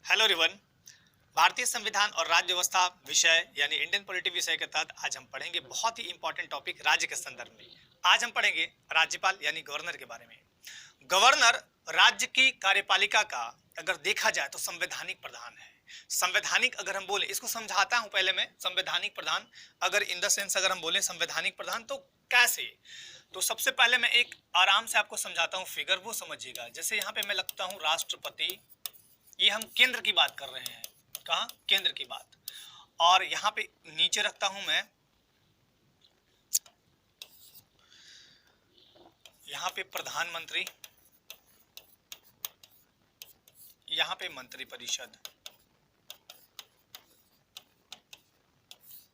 Hello रिवन। भारतीय संविधान और राज्य व्यवस्था विषय यानी इंडियन पॉलिटी विषय के तहत आज हम पढ़ेंगे बहुत ही इंपॉर्टेंट टॉपिक राज्य के संदर्भ में। आज हम पढ़ेंगे राज्यपाल यानी गवर्नर के बारे में। गवर्नर राज्य की कार्यपालिका का अगर देखा जाए तो संवैधानिक प्रधान है। संवैधानिक अगर हम बोले, इसको समझाता हूं पहले मैं। संवैधानिक प्रधान अगर इन द सेंस अगर हम बोले संवैधानिक प्रधान तो कैसे, तो सबसे पहले मैं एक आराम से आपको समझाता हूं फिगर, वो समझिएगा। जैसे यहाँ पे मैं लगता हूं राष्ट्रपति, ये हम केंद्र की बात कर रहे हैं। कहां? केंद्र की बात। और यहां पे नीचे रखता हूं मैं, यहां पे प्रधानमंत्री, यहां पे मंत्री परिषद।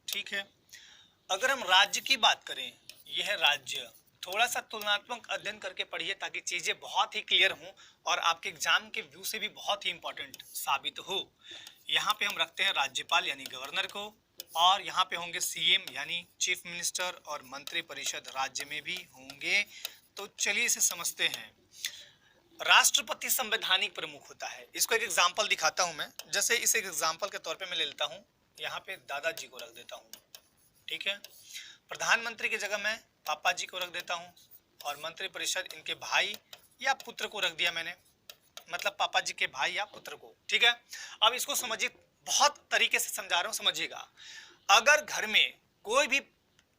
ठीक है। अगर हम राज्य की बात करें, यह है राज्य। थोड़ा सा तुलनात्मक अध्ययन करके पढ़िए ताकि चीजें बहुत ही क्लियर हों और आपके एग्जाम के व्यू से भी बहुत ही इंपॉर्टेंट साबित हो। यहाँ पे हम रखते हैं राज्यपाल यानी गवर्नर को, और यहाँ पे होंगे सीएम यानी चीफ मिनिस्टर, और मंत्री परिषद राज्य में भी होंगे। तो चलिए इसे समझते हैं। राष्ट्रपति संवैधानिक प्रमुख होता है। इसको एक एग्जाम्पल दिखाता हूं मैं। जैसे इस एग्जाम्पल के तौर पे मैं ले लेता हूं, यहाँ पे दादाजी को रख देता हूं। ठीक है। प्रधानमंत्री की जगह मैं पापा जी को रख देता हूं, और मंत्री परिषद इनके भाई या पुत्र को रख दिया मैंने, मतलब पापा जी के भाई या पुत्र को। ठीक है। अब इसको समझिए, बहुत तरीके से समझा रहा हूं, समझिएगा। अगर घर में कोई भी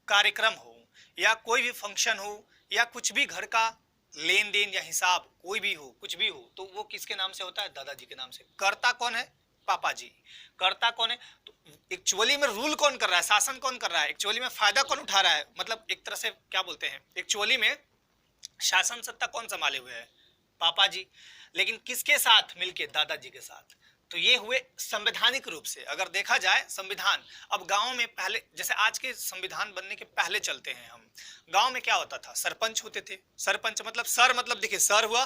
कार्यक्रम हो या कोई भी फंक्शन हो या कुछ भी घर का लेन देन या हिसाब कोई भी हो, कुछ भी हो, तो वो किसके नाम से होता है? दादाजी के नाम से। कर्ता कौन है? पापा जी। कर्ता कौन है? तो एक्चुअली में रूल कौन कर रहा है, शासन कौन कर रहा है, एक्चुअली में फायदा कौन उठा रहा है, मतलब एक तरह से क्या बोलते हैं, एक्चुअली में शासन सत्ता कौन संभाले हुए है? पापा जी। लेकिन किसके साथ मिलके? दादाजी के साथ। तो ये हुए संवैधानिक रूप से। अगर देखा जाए संविधान, अब गांव में पहले, जैसे आज के संविधान बनने के पहले चलते हैं हम, गांव में क्या होता था? सरपंच होते थे। सरपंच मतलब सर, मतलब देखिए सर हुआ,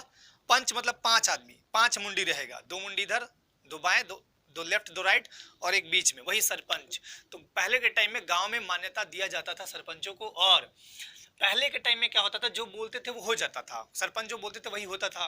पंच मतलब 5 आदमी, 5 मुंडी रहेगा, 2 मुंडी इधर, 2 बाएं, दो लेफ्ट, 2 राइट, और एक बीच में, वही सरपंच। तो पहले के टाइम में गांव में मान्यता दिया जाता था सरपंचों को, और पहले के टाइम में क्या होता था, जो बोलते थे वो हो जाता था, सरपंच जो बोलते थे वही होता था।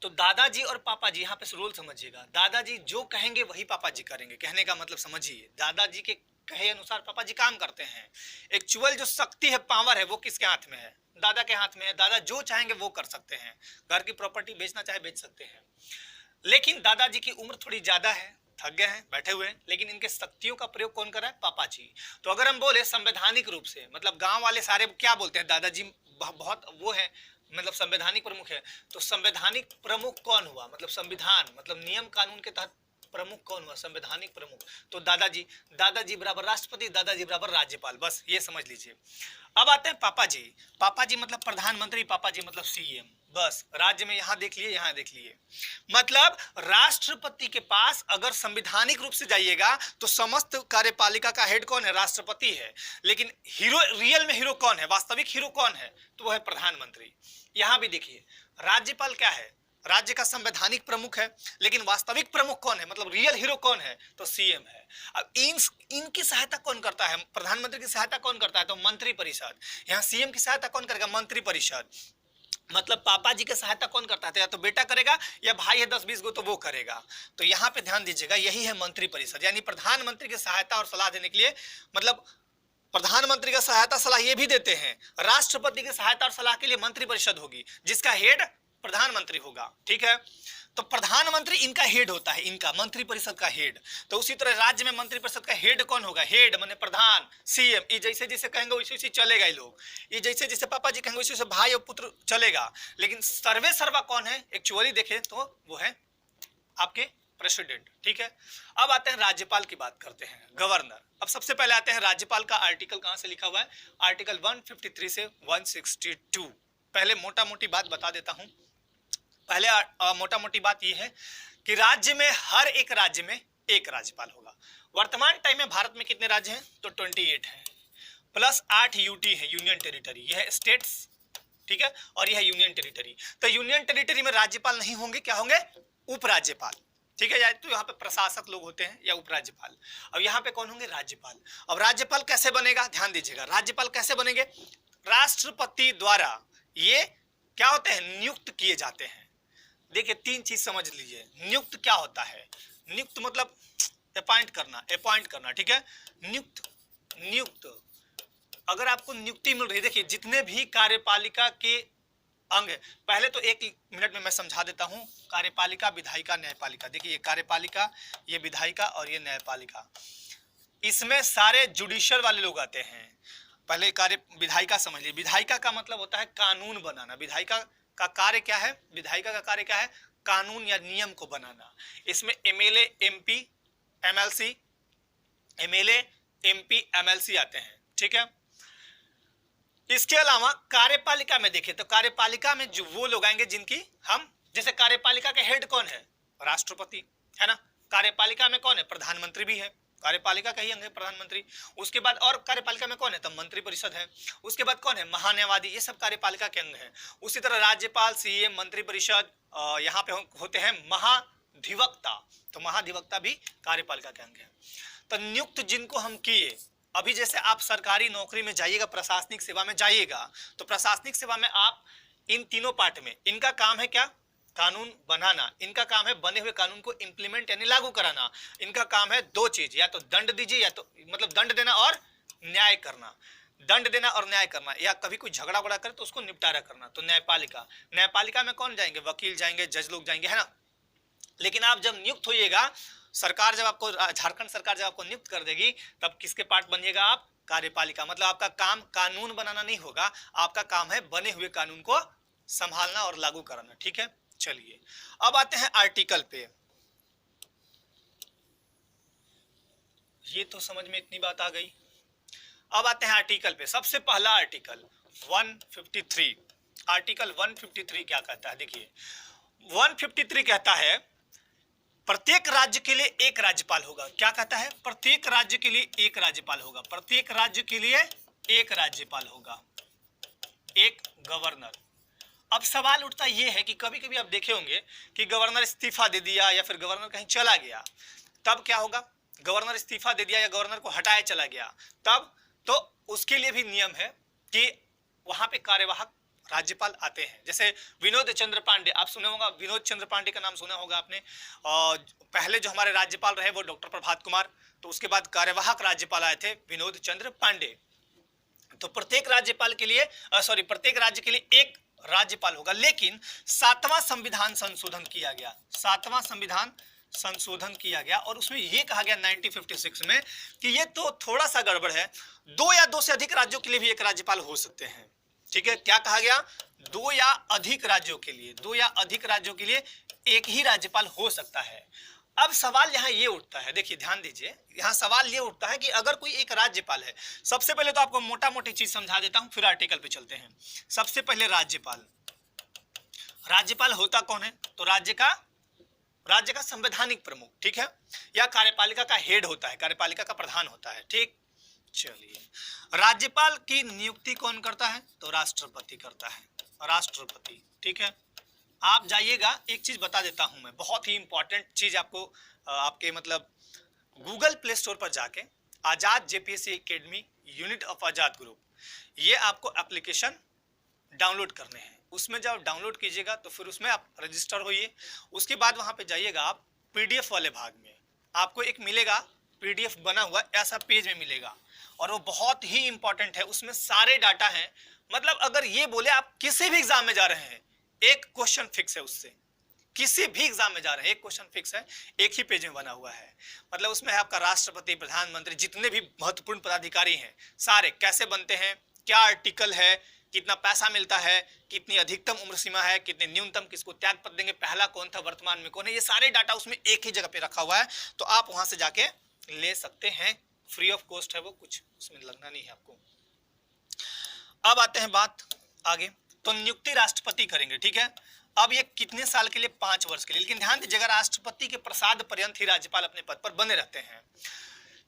तो दादाजी और पापा जी, यहाँ पे रोल समझिएगा। दादाजी जो कहेंगे वही पापा जी करेंगे। कहने का मतलब समझिए, दादाजी के कहे अनुसार पापा जी काम करते हैं। एक्चुअल जो शक्ति है, पावर है, वो किसके हाथ में है? दादा के हाथ में है। दादा जो चाहेंगे वो कर सकते हैं। घर की प्रॉपर्टी बेचना चाहे बेच सकते हैं। लेकिन दादाजी की उम्र थोड़ी ज्यादा है, थक गए हैं, बैठे हुए हैं, लेकिन इनके शक्तियों का प्रयोग कौन कर रहा है? पापा जी। तो अगर हम बोले संवैधानिक रूप से, मतलब गांव वाले सारे क्या बोलते हैं? दादाजी बहुत वो है, मतलब संवैधानिक प्रमुख है। तो संवैधानिक प्रमुख कौन हुआ? मतलब संविधान, मतलब नियम कानून के तहत प्रमुख कौन हुआ? संवैधानिक प्रमुख। तो दादाजी। दादाजी बराबर राष्ट्रपति, दादाजी बराबर राज्यपाल, बस ये समझ लीजिए। अब आते हैं पापा जी। पापा जी मतलब प्रधानमंत्री, पापा जी मतलब सीएम। बस राज्य में यहां देख लिए, यहां देख लिए। मतलब राष्ट्रपति के पास अगर संवैधानिक रूप से जाइएगा तो समस्त कार्यपालिका का हेड कौन है? राष्ट्रपति है। लेकिन हीरो, रियल में हीरो कौन है? वास्तविक हीरो कौन है? तो वो है प्रधानमंत्री। यहां भी देखिए, राज्यपाल क्या है? राज्य का संवैधानिक प्रमुख है, लेकिन वास्तविक प्रमुख कौन है, मतलब रियल हीरो कौन है? तो सीएम है। अब इनकी सहायता कौन करता है? प्रधानमंत्री की सहायता कौन करता है? तो मंत्री परिषद। यहाँ सीएम की सहायता कौन करेगा? मंत्री परिषद। मतलब पापा जी की सहायता कौन करता है? या तो बेटा करेगा, या भाई है 10-20 गो तो वो करेगा। तो यहाँ पे ध्यान दीजिएगा, यही है मंत्री परिषद। यानी प्रधानमंत्री की सहायता और सलाह देने के लिए, मतलब प्रधानमंत्री का सहायता सलाह ये भी देते हैं। राष्ट्रपति की सहायता और सलाह के लिए मंत्री परिषद होगी, जिसका हेड प्रधानमंत्री होगा। ठीक है। तो प्रधानमंत्री इनका हेड होता है, इनका मंत्री परिषद का हेड। तो उसी तरह राज्य में मंत्री परिषद का हेड कौन होगा? हेड माने प्रधान, सीएम। ये जैसे जैसे कहेंगे वैसे वैसे चलेगा। ये लोग, ये जैसे जैसे पापा जी कहेंगे वैसे वैसे भाई और पुत्र चलेगा। लेकिन सर्वे सर्वा कौन है एक्चुअली देखें तो वो है आपके प्रेसिडेंट। ठीक है। अब आते हैं राज्यपाल की बात करते हैं, गवर्नर। अब सबसे पहले आते हैं राज्यपाल का आर्टिकल कहां से लिखा हुआ है? आर्टिकल 153 से 162। पहले मोटा मोटी बात बता देता हूं। पहले मोटा मोटी बात यह है कि राज्य में, हर एक राज्य में एक राज्यपाल होगा। वर्तमान टाइम में भारत में कितने राज्य हैं? तो 28 हैं, प्लस 8 यूटी है, यूनियन टेरिटरी। यह है स्टेट्स, ठीक है, और यह है यूनियन टेरिटरी। तो यूनियन टेरिटरी में राज्यपाल नहीं होंगे, क्या होंगे? उपराज्यपाल। ठीक है। या तो यहाँ पे प्रशासक लोग होते हैं या उपराज्यपाल। अब यहाँ पे कौन होंगे? राज्यपाल। अब राज्यपाल कैसे बनेगा? ध्यान दीजिएगा, राज्यपाल कैसे बनेंगे? राष्ट्रपति द्वारा ये क्या होते हैं? नियुक्त किए जाते हैं। देखिए 3 चीज समझ लीजिए। नियुक्त क्या होता है? नियुक्त मतलब अपॉइंट करना, ठीक है। नियुक्त अगर आपको नियुक्ति मिल रही है, देखिए जितने भी कार्यपालिका के अंग है, पहले तो 1 मिनट में मैं समझा देता हूं। कार्यपालिका, विधायिका, न्यायपालिका। देखिए ये कार्यपालिका, ये विधायिका और ये न्यायपालिका, इसमें सारे जुडिशियल वाले लोग आते हैं। पहले कार्य विधायिका समझ लीजिए। विधायिका का मतलब होता है कानून बनाना। विधायिका का कार्य क्या है? विधायिका का कार्य क्या है? कानून या नियम को बनाना। इसमें MLA, MP, MLC, MLA, MP, MLC आते हैं, ठीक है। इसके अलावा कार्यपालिका में देखें तो कार्यपालिका में जो वो लोग आएंगे जिनकी हम, जैसे कार्यपालिका के हेड कौन है? राष्ट्रपति, है ना। कार्यपालिका में कौन है? प्रधानमंत्री भी है, कार्यपालिका का ही अंग है प्रधानमंत्री। उसके बाद और कार्यपालिका में कौन है? तब मंत्री परिषद है। उसके बाद कौन है? महान्यायवादी। ये सब कार्यपालिका के अंग हैं। उसी तरह राज्यपाल, सीएम, मंत्री परिषद, यहाँ पे होते हैं महाधिवक्ता। तो महाधिवक्ता भी कार्यपालिका के अंग है। तो नियुक्त जिनको हम किए, अभी जैसे आप सरकारी नौकरी में जाइएगा, प्रशासनिक सेवा में जाइएगा, तो प्रशासनिक सेवा में आप इन तीनों पार्ट में, इनका काम है क्या? कानून बनाना। इनका काम है बने हुए कानून को इंप्लीमेंट यानी लागू कराना। इनका काम है 2 चीज, या तो दंड दीजिए, या तो मतलब दंड देना और न्याय करना। दंड देना और न्याय करना, या कभी कोई झगड़ा वगड़ा करे तो उसको निपटारा करना। तो न्यायपालिका, न्यायपालिका में कौन जाएंगे? वकील जाएंगे, जज लोग जाएंगे, है ना। लेकिन आप जब नियुक्त होइएगा, सरकार जब आपको, झारखंड सरकार जब आपको नियुक्त कर देगी, तब किसके पार्ट बनिएगा आप? कार्यपालिका। मतलब आपका काम कानून बनाना नहीं होगा, आपका काम है बने हुए कानून को संभालना और लागू कराना, ठीक है। चलिए अब आते हैं आर्टिकल पे। ये तो समझ में इतनी बात आ गई। अब आते हैं आर्टिकल पे। सबसे पहला आर्टिकल 153। आर्टिकल 153 क्या कहता है? देखिए 153 कहता है प्रत्येक राज्य के लिए एक राज्यपाल होगा। क्या कहता है? प्रत्येक राज्य के लिए एक राज्यपाल होगा। प्रत्येक राज्य के लिए एक राज्यपाल होगा, एक गवर्नर। अब सवाल उठता यह है कि कभी कभी आप देखे होंगे कि गवर्नर इस्तीफा दे दिया या फिर गवर्नर कहीं चला गया, तब क्या होगा? गवर्नर इस्तीफा दे दिया या गवर्नर को हटाया चला गया, तब तो उसके लिए भी नियम है कि वहां पे कार्यवाहक राज्यपाल आते हैं। जैसे विनोद चंद्र पांडे, आप सुने होगा, विनोद चंद्र पांडे का नाम सुना होगा आपने। और पहले जो हमारे राज्यपाल रहे वो डॉक्टर प्रभात कुमार, तो उसके बाद कार्यवाहक राज्यपाल आए थे विनोद चंद्र पांडे। तो प्रत्येक राज्यपाल के लिए प्रत्येक राज्य के लिए एक राज्यपाल होगा। लेकिन 7वां संविधान संशोधन किया गया, 7वां संविधान संशोधन किया गया और उसमें यह कहा गया 1956 में कि ये तो थोड़ा सा गड़बड़ है, 2 या 2 से अधिक राज्यों के लिए भी एक राज्यपाल हो सकते हैं। ठीक है, क्या कहा गया? 2 या अधिक राज्यों के लिए, 2 या अधिक राज्यों के लिए एक ही राज्यपाल हो सकता है। अब सवाल यहां ये उठता है, देखिए ध्यान दीजिए, यहां सवाल ये उठता है कि अगर कोई एक राज्यपाल है, सबसे पहले तो आपको मोटा मोटी चीज समझा देता हूं, फिर आर्टिकल पे चलते हैं। सबसे पहले राज्यपाल, राज्यपाल होता कौन है? तो राज्य का संवैधानिक प्रमुख, ठीक है, या कार्यपालिका का हेड होता है, कार्यपालिका का प्रधान होता है। ठीक, चलिए, राज्यपाल की नियुक्ति कौन करता है? तो राष्ट्रपति करता है, राष्ट्रपति। ठीक है, आप जाइएगा, एक चीज बता देता हूं मैं, बहुत ही इंपॉर्टेंट चीज आपको, आपके मतलब गूगल प्ले स्टोर पर जाके Azad JPSC academy unit of Azad group, ये आपको एप्लीकेशन डाउनलोड करने हैं। उसमें जब डाउनलोड कीजिएगा तो फिर उसमें आप रजिस्टर होइए। उसके बाद वहां पे जाइएगा, आप पीडीएफ वाले भाग में आपको एक मिलेगा, पीडीएफ बना हुआ ऐसा पेज में मिलेगा, और वो बहुत ही इंपॉर्टेंट है, उसमें सारे डाटा हैं। मतलब अगर ये बोले आप किसी भी एग्जाम में जा रहे हैं, एक क्वेश्चन फिक्स है उससे, किसी भी एग्जाम में जा रहे हैं एक क्वेश्चन फिक्स है, एक ही पेज में बना हुआ है। मतलब उसमें है आपका राष्ट्रपति, प्रधानमंत्री, जितने भी महत्वपूर्ण पदाधिकारी हैं सारे कैसे बनते हैं, क्या आर्टिकल है, कितना पैसा मिलता है, कितनी अधिकतम उम्र सीमा है, कितने न्यूनतम, किसको त्याग पत्र देंगे, पहला कौन था, वर्तमान में कौन है, ये सारे डाटा उसमें एक ही जगह पे रखा हुआ है। तो आप वहां से जाके ले सकते हैं, फ्री ऑफ कॉस्ट है वो, कुछ उसमें लगना नहीं है आपको। अब आते हैं बात आगे, तो नियुक्ति राष्ट्रपति करेंगे, ठीक है। अब ये कितने साल के लिए? 5 वर्ष के लिए। लेकिन ध्यान दीजिएगा, राष्ट्रपति के प्रसाद पर्यंत ही राज्यपाल अपने पद पर बने रहते हैं।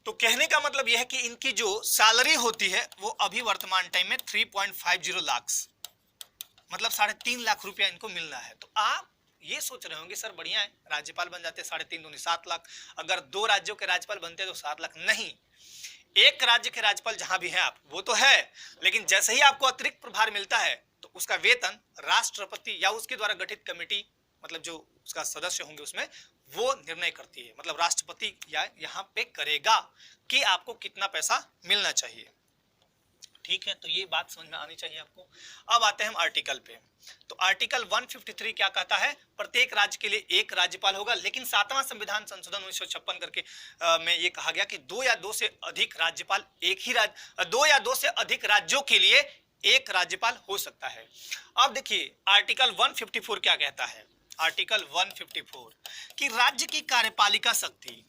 तो कहने का मतलब यह है कि इनकी जो सैलरी होती है वो अभी वर्तमान टाइम में 3.50 लाख, मतलब 3.5 लाख रुपया इनको मिलना है। तो आप ये सोच रहे होंगे सर बढ़िया है, राज्यपाल बन जाते 3.5 दूनी 7 लाख, अगर 2 राज्यों के राज्यपाल बनते तो 7 लाख। नहीं, एक राज्य के राज्यपाल जहां भी हैं आप वो तो है, लेकिन जैसे ही आपको अतिरिक्त प्रभार मिलता है तो उसका वेतन राष्ट्रपति या उसके द्वारा गठित कमेटी मतलब जो उसका सदस्य होंगे उसमें वो निर्णय करती है, मतलब राष्ट्रपति या यहाँ पे करेगा कि आपको कितना पैसा मिलना चाहिए। ठीक है, तो ये बात समझ में आनी चाहिए आपको। अब आते हैं हम आर्टिकल पे। तो आर्टिकल 153 क्या कहता है? प्रत्येक राज्य के लिए एक राज्यपाल होगा, लेकिन 7वां संविधान संशोधन 1956 करके में ये कहा गया कि 2 या 2 से अधिक राज्यपाल एक ही राज्य 2 या 2 से अधिक राज्यों के लिए एक राज्यपाल हो सकता है। अब देखिए आर्टिकल 154 क्या कहता है? आर्टिकल 154 कि राज्य की कार्यपालिका शक्ति,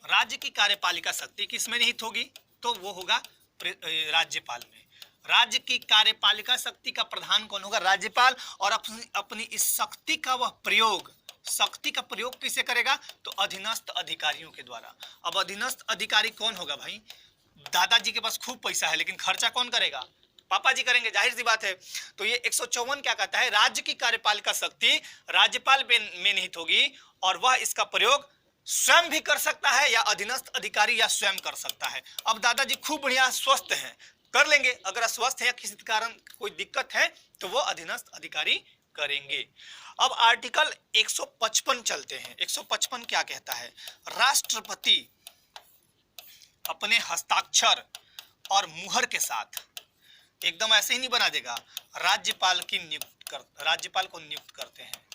राज्य की कार्यपालिका शक्ति किसमें निहित होगी? तो वो होगा राज्यपाल में। राज्य की कार्यपालिका शक्ति का प्रधान कौन होगा? राज्यपाल। और अपनी इस शक्ति का वह प्रयोग, शक्ति का प्रयोग किसे करेगा? तो अधीनस्थ अधिकारियों के द्वारा। अब अधीनस्थ अधिकारी कौन होगा भाई? दादाजी के पास खूब पैसा है, लेकिन खर्चा कौन करेगा? पापा जी करेंगे, जाहिर सी बात है। तो ये 154 क्या कहता है? राज्य की कार्यपालिका शक्ति राज्यपाल में निहित होगी और वह इसका प्रयोग स्वयं भी कर सकता है या अधीनस्थ अधिकारी या स्वयं कर सकता है। अब दादाजी खूब बढ़िया स्वस्थ हैं, कर लेंगे। अगर अस्वस्थ है या किसी कारण कोई दिक्कत है तो वो अधीनस्थ अधिकारी करेंगे। अब आर्टिकल 155 चलते हैं। 155 क्या कहता है? राष्ट्रपति अपने हस्ताक्षर और मुहर के साथ एकदम ऐसे ही नहीं बना देगा, राज्यपाल को नियुक्त करते हैं।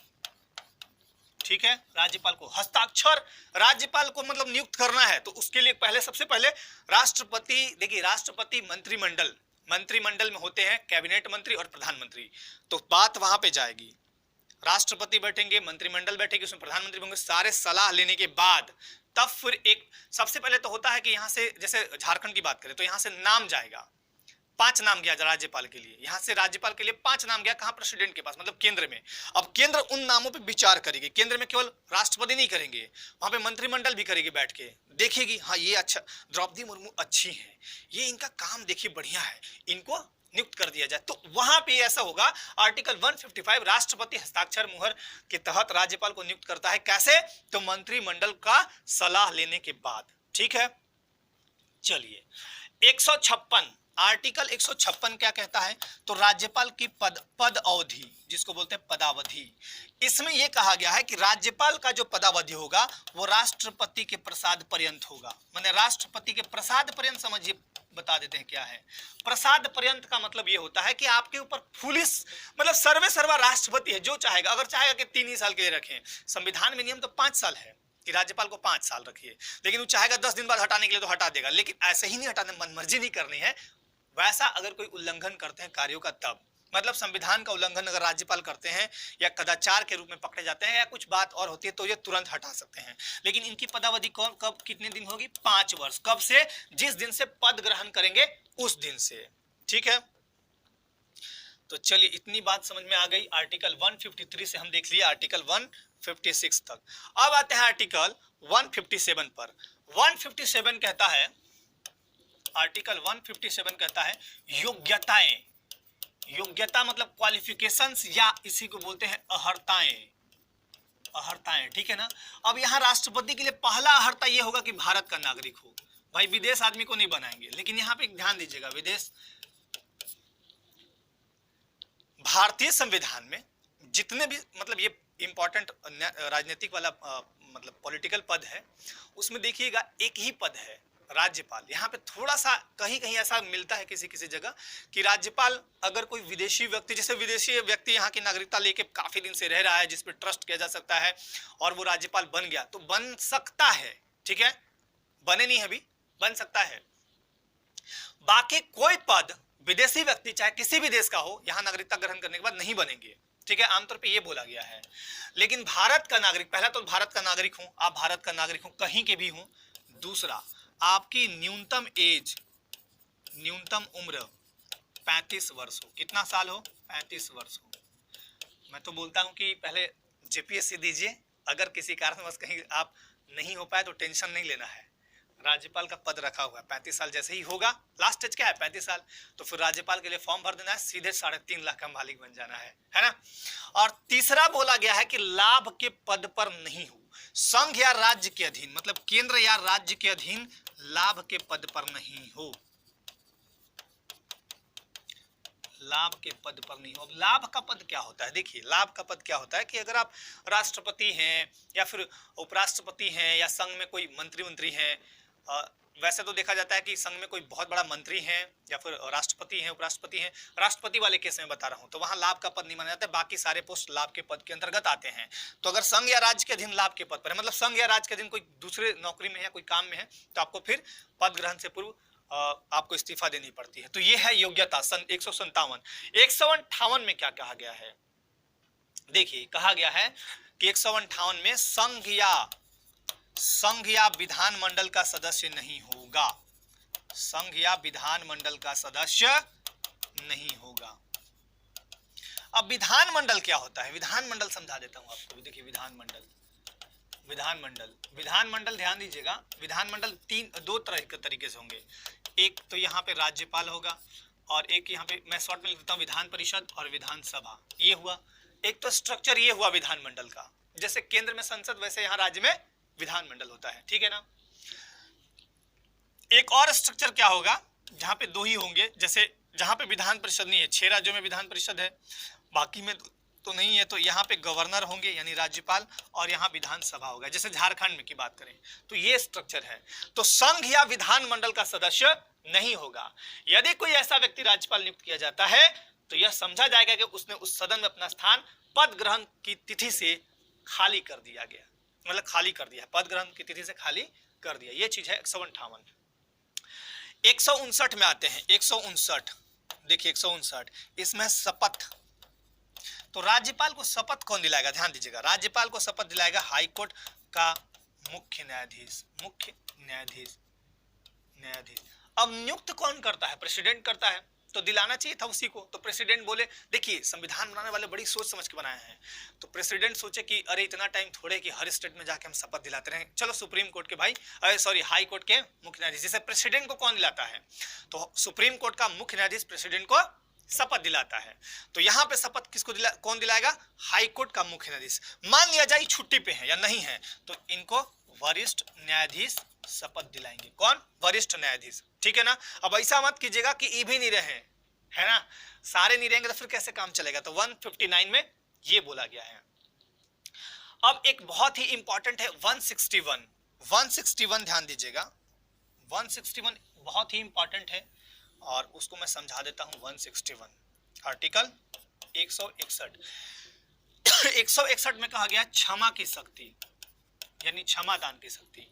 ठीक है, राज्यपाल को हस्ताक्षर, राज्यपाल को मतलब नियुक्त करना है तो उसके लिए पहले सबसे पहले राष्ट्रपति, देखिए राष्ट्रपति मंत्रिमंडल में होते हैं कैबिनेट मंत्री और प्रधानमंत्री, तो बात वहां पे जाएगी। राष्ट्रपति बैठेंगे, मंत्रिमंडल बैठेगी, उसमें प्रधानमंत्री होंगे, सारे सलाह लेने के बाद तब फिर एक सबसे पहले तो होता है कि यहाँ से, जैसे झारखंड की बात करें तो यहाँ से नाम जाएगा, 5 नाम गया राज्यपाल के लिए, यहां से राज्यपाल के लिए 5 नाम गया, कहां? प्रेसिडेंट के पास, मतलब केंद्र में। अब केंद्र उन नामों पे विचार करेगी, केंद्र में केवल राष्ट्रपति नहीं करेंगे, वहां पे मंत्रिमंडल भी करेगी, बैठ के देखेगी, हाँ ये अच्छा, द्रौपदी मुर्मू अच्छी है, ये इनका काम देखिए बढ़िया है, इनको नियुक्त कर दिया जाए। तो वहां पे ऐसा होगा, आर्टिकल 155 राष्ट्रपति हस्ताक्षर मुहर के तहत राज्यपाल को नियुक्त करता है। कैसे? तो मंत्रिमंडल का सलाह लेने के बाद। ठीक है, चलिए 156 आर्टिकल 156 क्या कहता है? तो राज्यपाल की पद अवधि, जिसको बोलते हैं पदावधि, इसमें यह कहा गया है कि राज्यपाल का जो पदावधि होगा वो राष्ट्रपति के प्रसाद पर्यंत होगा। माने राष्ट्रपति के प्रसाद पर्यंत, समझिए बता देते हैं क्या है प्रसाद पर्यंत का मतलब ये होता है कि आपके ऊपर पुलिस, मतलब सर्वे सर्वा राष्ट्रपति है, जो चाहेगा, अगर चाहेगा कि 3 ही साल के लिए रखें, संविधान में नियम तो 5 साल है कि राज्यपाल को 5 साल रखिए, लेकिन वो चाहेगा 10 दिन बाद हटाने के लिए तो हटा देगा, लेकिन ऐसे ही नहीं हटाने, मनमर्जी नहीं करनी है। वैसा अगर कोई उल्लंघन करते हैं कार्यों का, तब मतलब संविधान का उल्लंघन अगर राज्यपाल करते हैं या कदाचार के रूप में पकड़े जाते हैं या कुछ बात और होती है तो ये तुरंत हटा सकते हैं। लेकिन इनकी पदावधि कब कितने दिन होगी? 5 वर्ष। कब से? जिस दिन से पद ग्रहण करेंगे उस दिन से। ठीक है, तो चलिए इतनी बात समझ में आ गई। आर्टिकल 153 से हम देख लिए आर्टिकल 156 तक। अब आते हैं आर्टिकल 157 पर। 157 कहता है, आर्टिकल 157 कहता है योग्यताएं। योग्यता मतलब क्वालिफिकेशंस या इसी को बोलते हैं अहर्ताएं। अहर्ताएं, ठीक है ना। अब यहाँ राष्ट्रपति के लिए पहला अहर्ता ये होगा कि भारत का नागरिक हो। भाई विदेश आदमी को नहीं बनाएंगे, लेकिन यहाँ पे ध्यान दीजिएगा, विदेश, भारतीय संविधान में जितने भी मतलब ये इंपॉर्टेंट राजनीतिक वाला मतलब पॉलिटिकल पद है, उसमें देखिएगा एक ही पद है, राज्यपाल। यहाँ पे थोड़ा सा कहीं कहीं ऐसा मिलता है किसी किसी जगह कि राज्यपाल अगर कोई विदेशी व्यक्ति, जैसे विदेशी व्यक्ति यहाँ की नागरिकता लेके काफी दिन से रह रहा है, जिस पे ट्रस्ट किया जा सकता है और वो राज्यपाल बन गया तो बन सकता है, ठीक है, बने नहीं अभी, बन सकता है। बाकी कोई पद विदेशी व्यक्ति चाहे किसी भी देश का हो, यहाँ नागरिकता ग्रहण करने के बाद नहीं बनेंगे, ठीक है, आमतौर पे ये बोला गया है। लेकिन भारत का नागरिक, पहला तो भारत का नागरिक हूं, आप भारत का नागरिक हूं कहीं के भी हूं। दूसरा, आपकी न्यूनतम एज, न्यूनतम उम्र 35 वर्ष हो। कितना साल हो? 35 वर्ष हो। मैं तो बोलता हूं कि पहले जेपीएससी दीजिए, अगर किसी कारणवश कहीं आप नहीं हो पाए तो टेंशन नहीं लेना है, राज्यपाल का पद रखा हुआ है, 35 साल जैसे ही होगा, लास्ट एज क्या है 35 साल, तो फिर राज्यपाल के लिए फॉर्म भर देना है, सीधे 3.5 लाख का मालिक बन जाना है ना। और तीसरा बोला गया है कि लाभ के पद पर नहीं हो, संघ या राज्य के अधीन, मतलब केंद्र या राज्य के अधीन लाभ के पद पर नहीं हो, लाभ के पद पर नहीं हो। अब लाभ का पद क्या होता है? देखिए, लाभ का पद क्या होता है कि अगर आप राष्ट्रपति हैं या फिर उपराष्ट्रपति हैं या संघ में कोई मंत्री हैं, वैसे तो देखा जाता है कि संघ में कोई बहुत बड़ा मंत्री है या फिर राष्ट्रपति हैं, उपराष्ट्रपति हैं, राष्ट्रपति वाले केस में बता रहा हूं, तो वहां लाभ का पद नहीं माना जाता है, बाकी सारे पोस्ट लाभ के पद के अंतर्गत आते हैं। तो अगर संघ या राज्य के अधीन लाभ के पद पर है, मतलब संघ या राज्य के अधीन कोई दूसरे नौकरी में है, कोई काम में है, तो आपको फिर पद ग्रहण से पूर्व आपको इस्तीफा देनी पड़ती है। तो ये है योग्यता सन 157। 158 में क्या कहा गया है? देखिए, कहा गया है कि 158 में संघ या विधानमंडल का सदस्य नहीं होगा। संघ या विधानमंडल का सदस्य नहीं होगा। अब विधानमंडल क्या होता है? विधानमंडल समझा देता हूं आपको। देखिए, विधानमंडल ध्यान दीजिएगा, विधानमंडल दो तरह के तरीके से होंगे। एक तो यहाँ पे राज्यपाल होगा और एक यहाँ पे मैं शॉर्ट में लिख देता हूँ विधान परिषद और विधानसभा। ये हुआ एक तो स्ट्रक्चर, ये हुआ विधानमंडल का। जैसे केंद्र में संसद, वैसे यहाँ राज्य में विधानमंडल होता है, ठीक है ना। एक और स्ट्रक्चर क्या होगा, जहां पे दो ही होंगे, जैसे जहां पे विधान परिषद नहीं है, 6 राज्यों में विधान परिषद है, बाकी में तो नहीं है, तो यहाँ पे गवर्नर होंगे यानी राज्यपाल, और यहाँ विधानसभा होगा। जैसे झारखंड में की बात करें तो ये स्ट्रक्चर है। तो संघ या विधानमंडल का सदस्य नहीं होगा। यदि कोई ऐसा व्यक्ति राज्यपाल नियुक्त किया जाता है तो यह समझा जाएगा कि उसने उस सदन में अपना स्थान पद ग्रहण की तिथि से खाली कर दिया गया, मतलब खाली कर दिया, पद ग्रहण की तिथि से खाली कर दिया। ये चीज है 158। 159 में आते हैं। 159 देखिए, 159 इसमें शपथ। तो राज्यपाल को शपथ कौन दिलाएगा? ध्यान दीजिएगा, राज्यपाल को शपथ दिलाएगा हाईकोर्ट का मुख्य न्यायाधीश। अब नियुक्त कौन करता है? प्रेसिडेंट करता है, तो दिलाना चाहिए था उसी को। तो प्रेसिडेंट बोले, देखिए संविधान बनाने वाले बड़ी सोच समझ के बनाए हैं, तो प्रेसिडेंट सोचे कि अरे इतना टाइम थोड़े कि हर स्टेट में जाके हम शपथ दिलाते रहे, चलो सुप्रीम कोर्ट के हाई कोर्ट के मुख्य न्यायाधीश। जैसे प्रेसिडेंट को कौन दिलाता है? तो सुप्रीम कोर्ट का मुख्य न्यायाधीश प्रेसिडेंट को शपथ दिलाता है। तो यहाँ पे शपथ किसको कौन दिलाएगा? हाई कोर्ट का मुख्य न्यायाधीश। मान लिया जाए छुट्टी पे है या नहीं है, तो इनको वरिष्ठ न्यायाधीश शपथ दिलाएंगे। कौन? वरिष्ठ न्यायाधीश, ठीक है ना। अब ऐसा मत कीजिएगा कि ई भी नहीं रहे, है ना, सारे नहीं रहेंगे तो फिर कैसे काम चलेगा। तो 159 में ये बोला गया है। अब एक बहुत ही इंपॉर्टेंट है 161। 161 ध्यान दीजिएगा, 161 बहुत ही इंपॉर्टेंट है और उसको मैं समझा देता हूं। 161 आर्टिकल 161। 161 में कहा गया क्षमा की शक्ति, यानी क्षमा दान की शक्ति।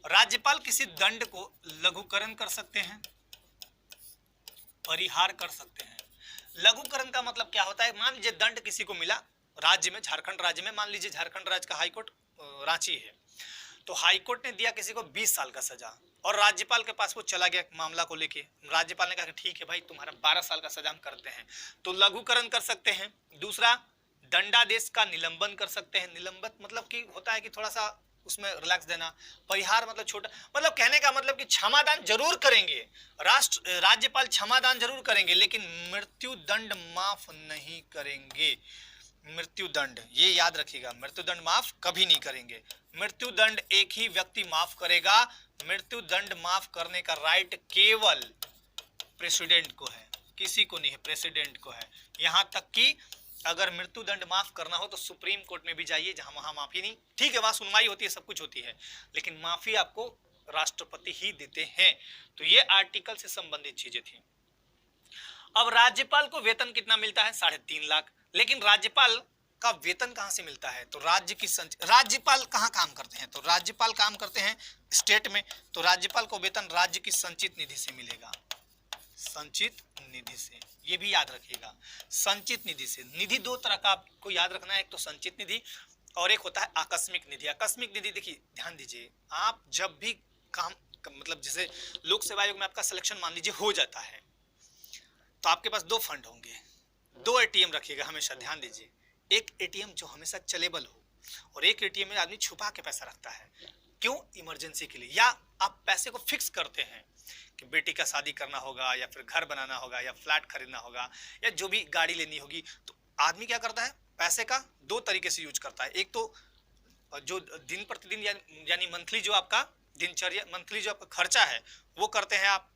राज्यपाल किसी दंड को लघुकरण कर सकते हैं, परिहार कर सकते हैं। लघुकरण का मतलब क्या होता है? मान लीजिए दंड किसी को मिला राज्य में, झारखंड राज्य में, मान लीजिए झारखंड राज्य का हाईकोर्ट रांची है, तो हाईकोर्ट ने दिया किसी को 20 साल का सजा और राज्यपाल के पास वो चला गया मामला को लेके। राज्यपाल ने कहा कि ठीक है भाई, तुम्हारा 12 साल का सजा हम करते हैं, तो लघुकरण कर सकते हैं। दूसरा, दंडादेश का निलंबन कर सकते हैं। निलंबन मतलब कि होता है कि थोड़ा सा उसमें रिलैक्स देना। परिहार मतलब छोटा, मतलब कहने का मतलब कि क्षमादान जरूर करेंगे, राज्यपाल क्षमादान जरूर करेंगे, लेकिन मृत्यु दंड माफ नहीं करेंगे। मृत्यु दंड, ये याद रखिएगा, मृत्यु दंड माफ कभी नहीं करेंगे। मृत्यु दंड एक ही व्यक्ति माफ करेगा। मृत्यु दंड माफ करने का राइट केवल प्रेसिडेंट को है, किसी को नहीं है, प्रेसिडेंट को है। यहां तक कि अगर मृत्यु दंड माफ करना हो तो सुप्रीम कोर्ट में भी जाइए, जहां वहां माफी नहीं, ठीक है, वहां सुनवाई होती है, सब कुछ होती है, लेकिन माफी आपको राष्ट्रपति ही देते हैं। तो ये आर्टिकल से संबंधित चीजें थी। अब राज्यपाल को वेतन कितना मिलता है? 3.5 लाख। लेकिन राज्यपाल का वेतन कहां से मिलता है? तो राज्यपाल कहां काम करते हैं? तो राज्यपाल काम करते हैं स्टेट में, तो राज्यपाल को वेतन राज्य की संचित निधि से मिलेगा। संचित निधि से, ये भी याद रखिएगा, संचित निधि से। निधि दो तरह का आपको याद रखना है, एक तो संचित निधि और एक होता है आकस्मिक निधि। आकस्मिक निधि, देखिए ध्यान दीजिए, आप जब भी काम मतलब जैसे लोक सेवा आयोग में आपका सिलेक्शन मान लीजिए हो जाता है, तो आपके पास 2 फंड होंगे, 2 एटीएम रखिएगा हमेशा, ध्यान दीजिए। एक एटीएम जो हमेशा चलेबल हो और एक एटीएम में आदमी छुपा के पैसा रखता है। क्यों? इमरजेंसी के लिए, या आप पैसे को फिक्स करते हैं कि बेटी का शादी करना होगा या फिर घर बनाना होगा या फ्लैट खरीदना होगा या जो भी गाड़ी लेनी होगी, तो आदमी क्या करता है? पैसे का 2 तरीके से यूज करता है। एक तो जो दिन प्रतिदिन यानी मंथली जो आपका दिनचर्या, मंथली जो आपका खर्चा है वो करते हैं आप,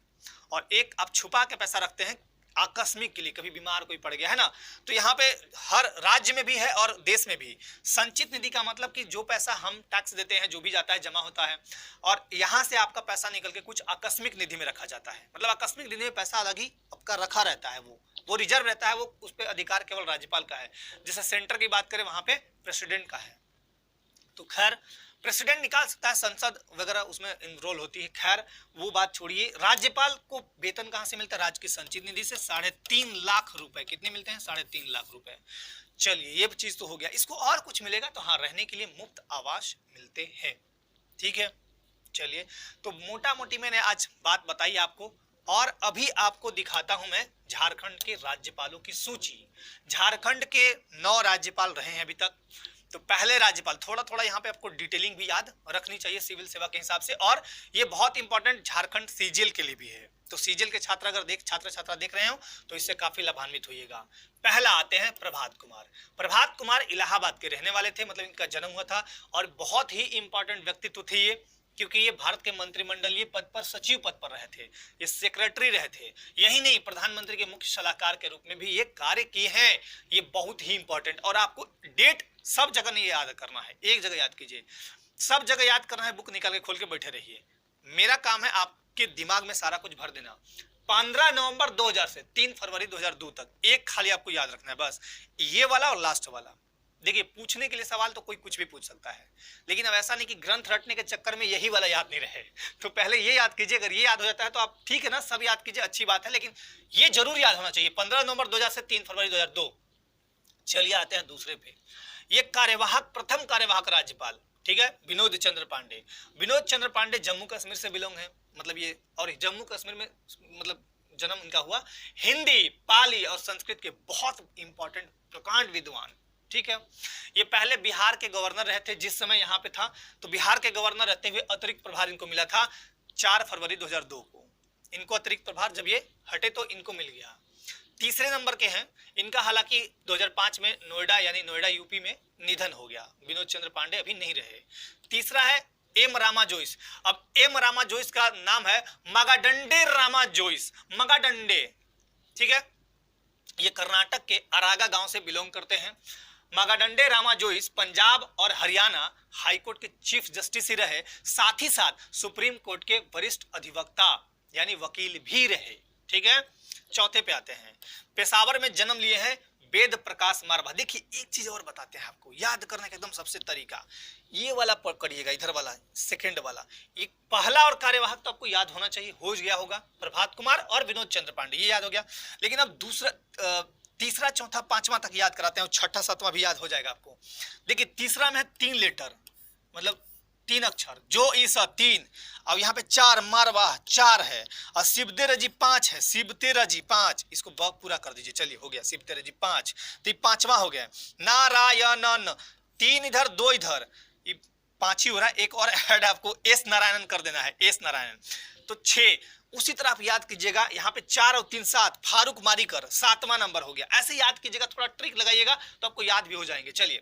और एक आप छुपा के पैसा रखते हैं आकस्मिक के लिए, कभी बीमार कोई पड़ गया है ना, तो यहाँ पे हर राज्य में भी है और देश में भी। संचित निधि का मतलब कि जो पैसा हम टैक्स देते हैं, जो भी जाता है जमा होता है, और यहाँ से आपका पैसा निकल के कुछ आकस्मिक निधि में रखा जाता है। मतलब आकस्मिक निधि में पैसा अलग ही आपका रखा रहता है, वो रिजर्व रहता है, वो उस पर अधिकार केवल राज्यपाल का है। जैसे सेंटर की बात करें वहां पे प्रेसिडेंट का है। तो खैर प्रेसिडेंट निकाल सकता है, संसद वगैरह उसमें इनरोल होती है। खैर वो बात छोड़िए, राज्यपाल को वेतन कहां से मिलता है? राज्य की संचित निधि से 3.5 लाख रुपए। कितने मिलते हैं? 3.5 लाख रुपए। चलिए ये चीज तो हो गया। इसको और कुछ मिलेगा तो हाँ, रहने के लिए मुफ्त आवास मिलते हैं। ठीक है, चलिए तो मोटा मोटी मैंने आज बात बताई आपको, और अभी आपको दिखाता हूं मैं झारखंड के राज्यपालों की सूची। झारखंड के 9 राज्यपाल रहे हैं अभी तक। तो पहले राज्यपाल, थोड़ा थोड़ा यहाँ पे आपको डिटेलिंग भी याद रखनी चाहिए सिविल सेवा के हिसाब से, और ये बहुत इंपॉर्टेंट झारखंड सीजीएल के लिए भी है। तो सीजीएल के छात्र अगर छात्र छात्रा देख रहे हो तो इससे काफी लाभान्वित होइएगा। पहला आते हैं प्रभात कुमार। प्रभात कुमार इलाहाबाद के रहने वाले थे, मतलब इनका जन्म हुआ था, और बहुत ही इंपॉर्टेंट व्यक्तित्व थे ये, क्योंकि ये भारत के मंत्रिमंडलीय पद पर, सचिव पद पर रहे थे, ये सेक्रेटरी रहे थे। यही नहीं, प्रधानमंत्री के मुख्य सलाहकार के रूप में भी ये कार्य किए हैं। ये बहुत ही इंपॉर्टेंट, और आपको डेट सब जगह नहीं याद करना है, एक जगह याद कीजिए। सब जगह याद करना है, बुक निकाल के खोल के बैठे रहिए। मेरा काम है आपके दिमाग में सारा कुछ भर देना। 15 नवंबर 2000 से 3 फरवरी 2002 तक एक खाली आपको याद रखना है बस, ये वाला और लास्ट वाला। देखिए पूछने के लिए सवाल तो कोई कुछ भी पूछ सकता है, लेकिन अब ऐसा नहीं कि ग्रंथ रटने के चक्कर में यही वाला याद नहीं रहे। तो पहले ये याद कीजिए, अगर ये याद हो जाता है तो आप ठीक है ना, सब याद कीजिए, अच्छी बात है, लेकिन ये जरूर याद होना चाहिए। 15 नवंबर 2000 से 3 फरवरी 2002। चलिए आते हैं दूसरे पे। ये कार्यवाहक, प्रथम कार्यवाहक राज्यपाल, ठीक है, विनोद चंद्र पांडे। विनोद चंद्र पांडे जम्मू कश्मीर से बिलोंग है, मतलब ये, और जम्मू कश्मीर में मतलब जन्म इनका हुआ। हिंदी, पाली और संस्कृत के बहुत इंपॉर्टेंट प्रकांड विद्वान। ठीक है, ये पहले बिहार के गवर्नर रहे थे जिस समय यहाँ पे था। तो बिहार के गवर्नर रहते हुए अतिरिक्त प्रभार इनको मिला था 4 फरवरी 2002 को। इनको अतिरिक्त प्रभार जब ये हटे तो इनको मिल गया। तीसरे नंबर के हैं इनका, हालांकि 2005 में नोएडा यानी नोएडा यूपी में निधन हो गया। विनोद चंद्र पांडे अभी नहीं रहे। तीसरा है एम रामा जोइस। अब एम रामा जोइस का नाम है मगाडंडे रामा जोइस, मगाडंडे। ठीक है, ये कर्नाटक के अरागा गांव से बिलोंग करते हैं। मगाडंडे रामा जोइस पंजाब और हरियाणा हाईकोर्ट के चीफ जस्टिस ही रहे, साथ ही साथ सुप्रीम कोर्ट के वरिष्ठ अधिवक्ता यानी वकील भी रहे। ठीक है, चौथे पे आते हैं। पेशावर में जन्म लिए हैं वेद प्रकाश मारवा। देखिए एक चीज और बताते हैं आपको, याद करने का एकदम सबसे तरीका, ये वाला पकड़िएगा, इधर वाला सेकंड वाला। ये पहला और कार्यवाहक तो आपको याद होना चाहिए, हो गया होगा, प्रभात कुमार और विनोद चंद्र पांडे, ये याद हो गया। लेकिन अब दूसरा, तीसरा, चौथा, पांचवा तक याद कराते हैं, और छठा सातवां भी याद हो जाएगा आपको। देखिए तीसरा में है 3 लेटर, मतलब 3 अक्षर, जो इस 3। अब यहाँ पे 4 मारवा 4 है, और शिवतेरजी 5 है, शिवतेरजी 5, इसको पूरा कर दीजिए। चलिए हो गया शिवतेरजी 5, तो 5वां हो गया। नारायणन 3 इधर 2 इधर, ये 5 ही हो रहा है। एक और ऐड आपको एस नारायणन कर देना है, एस नारायणन, तो 6। उसी तरह आप याद कीजिएगा, यहाँ पे 4 और 3 7, फारूक मारिकर 7वां नंबर हो गया। ऐसे याद कीजिएगा, थोड़ा ट्रिक लगाइएगा तो आपको याद भी हो जाएंगे। चलिए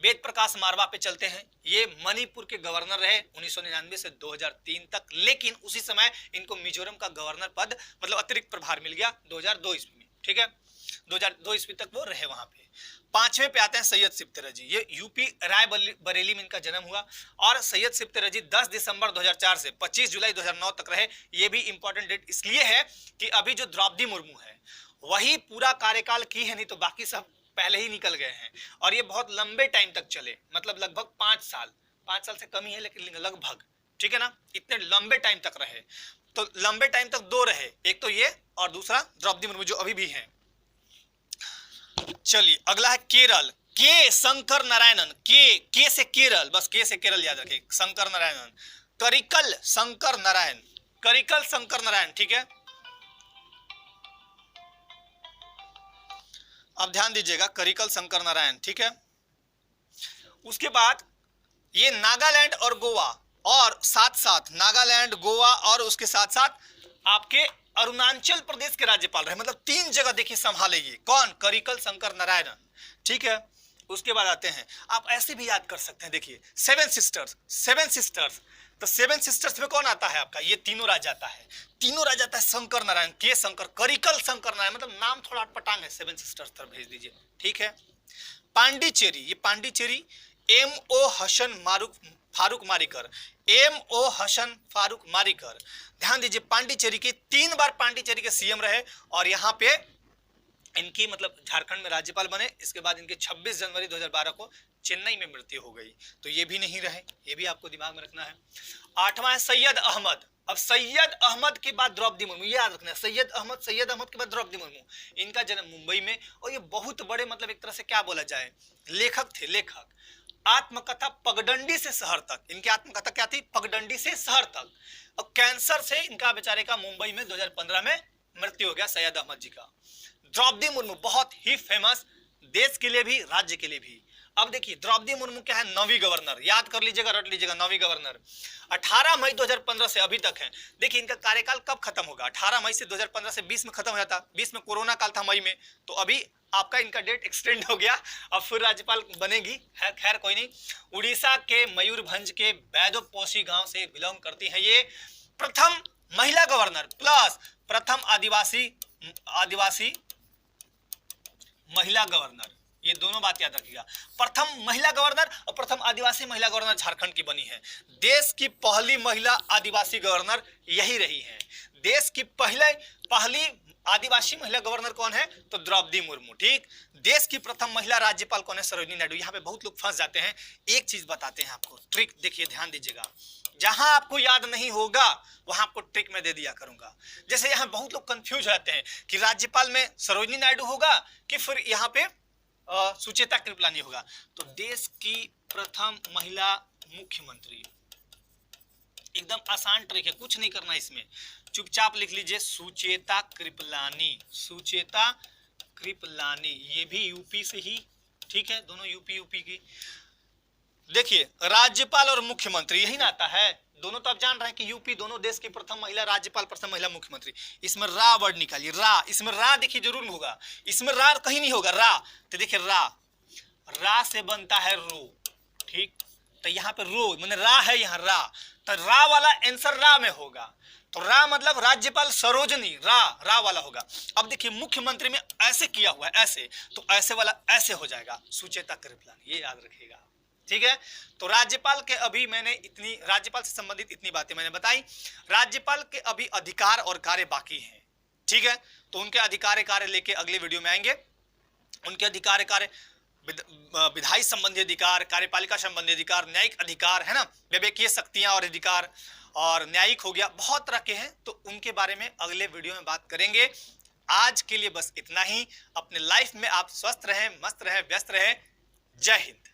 वेद प्रकाश मारवा पे चलते हैं। ये मणिपुर के गवर्नर रहे 1999 से 2003 तक, लेकिन उसी समय इनको मिजोरम का गवर्नर पद, मतलब अतिरिक्त प्रभार मिल गया 2002 ईस्वी में। ठीक है, 2002 ईस्वी तक वो रहे वहां पे। 5वें पे आते हैं सैयद सिफ्तेरजी। ये यूपी रायबरेली में इनका जन्म हुआ, और सैयद सिफ्तेरजी 10 दिसंबर 2004 से 25 जुलाई 2009 तक रहे। ये भी इंपॉर्टेंट डेट इसलिए है कि अभी जो द्रौपदी मुर्मू है वही पूरा कार्यकाल की है, नहीं तो बाकी सब पहले ही निकल गए हैं। और ये बहुत लंबे टाइम तक चले, मतलब लगभग 5 साल, 5 साल से कम ही है लेकिन लगभग, ठीक है ना, इतने लंबे टाइम तक रहे। तो लंबे टाइम तक 2 रहे, एक तो ये और दूसरा द्रौपदी मुर्मू जो अभी भी हैं। चलिए अगला है केरल, के शंकर नारायणन, के से केरल, बस के से केरल याद रखें, शंकर नारायणन। करिकल शंकर नारायण, करिकल शंकर नारायण। ठीक है, अब ध्यान दीजिएगा, करिकल शंकर नारायण। ठीक है, उसके बाद ये नागालैंड और गोवा, और साथ साथ नागालैंड, गोवा और उसके साथ साथ आपके अरुणाचल प्रदेश के राज्यपाल रहे, मतलब 3 जगह देखिए संभालेगी। कौन? करिकल शंकर नारायण। ठीक है, उसके बाद आते हैं, आप ऐसे भी याद कर सकते हैं, देखिए 7 सिस्टर्स, 7 सिस्टर्स, तो सेवन सिस्टर्स में कौन आता है आपका, ये तीनों राज्य आता है। तीनों राज्य आता है शंकर नारायण के शंकर, करिकल शंकर नारायण, मतलब नाम थोड़ा अटपटांग है, सेवन सिस्टर्स तरफ भेज दीजिए, ठीक है। पांडिचेरी, ये पांडिचेरी M.O. हसन फारूक मारिकर, M.O. हसन फारूक मारिकर, ध्यान दीजिए पांडिचेरी के 3 बार पांडिचेरी के सीएम रहे और यहाँ पे इनकी मतलब झारखंड में राज्यपाल बने। इसके बाद इनके 26 जनवरी 2012 को चेन्नई में मृत्यु हो गई, तो ये भी नहीं रहे, ये भी आपको दिमाग में रखना है। 8वां है सैयद अहमद। अब सैयद अहमद के बाद द्रौपदी मुर्मू, ये याद रखना है, सैयद अहमद के बाद द्रौपदी मुर्मू। इनका जन्म मुंबई में, और ये बहुत बड़े मतलब एक तरह से क्या बोला जाए, लेखक थे, लेखक। आत्मकथा पगडंडी से शहर तक, इनकी आत्मकथा क्या थी, पगडंडी से शहर तक। और कैंसर से इनका बेचारे का मुंबई में 2015 में मृत्यु हो गया सैयद अहमद जी का। द्रौपदी मुर्मू बहुत ही फेमस, देश के लिए भी राज्य के लिए भी। अब देखिए द्रौपदी मुर्मू क्या है, 9वीं गवर्नर, याद कर लीजिएगा, रट लीजिएगा, 9वीं गवर्नर 18 मई 2015 से अभी तक है। देखिए इनका कार्यकाल कब खत्म होगा, 18 मई से 2015 से 20 में खत्म हो जाता, 20 में कोरोना काल था मई में, तो अभी आपका इनका डेट एक्सटेंड हो गया, अब फिर राज्यपाल बनेगी, खैर कोई नहीं। उड़ीसा के मयूरभंज के बैदोपोशी गांव से बिलोंग करती है ये। प्रथम महिला गवर्नर प्लस प्रथम आदिवासी महिला गवर्नर, ये दोनों बात याद रखिएगा। प्रथम महिला गवर्नर और प्रथम आदिवासी महिला गवर्नर झारखंड की बनी है। देश की पहली महिला आदिवासी गवर्नर यही रही है। देश की पहली आदिवासी महिला गवर्नर कौन है, तो द्रौपदी मुर्मू, ठीक। देश की प्रथम महिला राज्यपाल कौन है, सरोजिनी नायडू। यहाँ पे बहुत लोग फंस जाते हैं, एक चीज बताते हैं आपको, ट्रिक देखिए, ध्यान दीजिएगा। जहां आपको याद नहीं होगा वहां आपको ट्रिक में दे दिया करूंगा। जैसे यहाँ बहुत लोग कंफ्यूज रहते हैं कि राज्यपाल में सरोजिनी नायडू होगा कि फिर यहाँ पे सुचेता कृपलानी होगा। तो देश की प्रथम महिला मुख्यमंत्री, एकदम आसान ट्रिक है, कुछ नहीं करना इसमें, चुपचाप लिख लीजिए सुचेता कृपलानी, सुचेता कृपलानी। ये भी यूपी से ही, ठीक है, दोनों यूपी की। देखिए राज्यपाल और मुख्यमंत्री यही ना आता है, दोनों तो आप जान रहे हैं कि यूपी दोनों देश की प्रथम महिला राज्यपाल, प्रथम महिला मुख्यमंत्री। इसमें रा वर्ड निकालिए, रा, इसमें रा देखिए जरूर होगा, इसमें रा कहीं नहीं होगा, रा। तो देखिए रा से बनता है रो, ठीक। तो यहाँ पे रो मैंने रा है, यहाँ रा, तो रा वाला आंसर रा में होगा। तो रा मतलब राज्यपाल सरोजनी, रा वाला होगा। अब देखिए मुख्यमंत्री में ऐसे किया हुआ है, ऐसे, तो ऐसे वाला ऐसे हो जाएगा, सुचेता कृपलानी, ये याद रखिएगा, ठीक है। तो राज्यपाल के अभी मैंने राज्यपाल से संबंधित इतनी बातें मैंने बताई। राज्यपाल के अभी अधिकार और कार्य बाकी हैं, ठीक है। तो उनके अधिकार कार्य लेके अगले वीडियो में आएंगे। उनके अधिकार कार्य, विधायी संबंधी अधिकार, कार्यपालिका संबंधी अधिकार, न्यायिक अधिकार, है ना, विवेकीय शक्तियां और अधिकार, और न्यायिक हो गया, बहुत तरह के हैं। तो उनके बारे में अगले वीडियो में बात करेंगे। आज के लिए बस इतना ही। अपने लाइफ में आप स्वस्थ रहें, मस्त रहें, व्यस्त रहें। जय हिंद।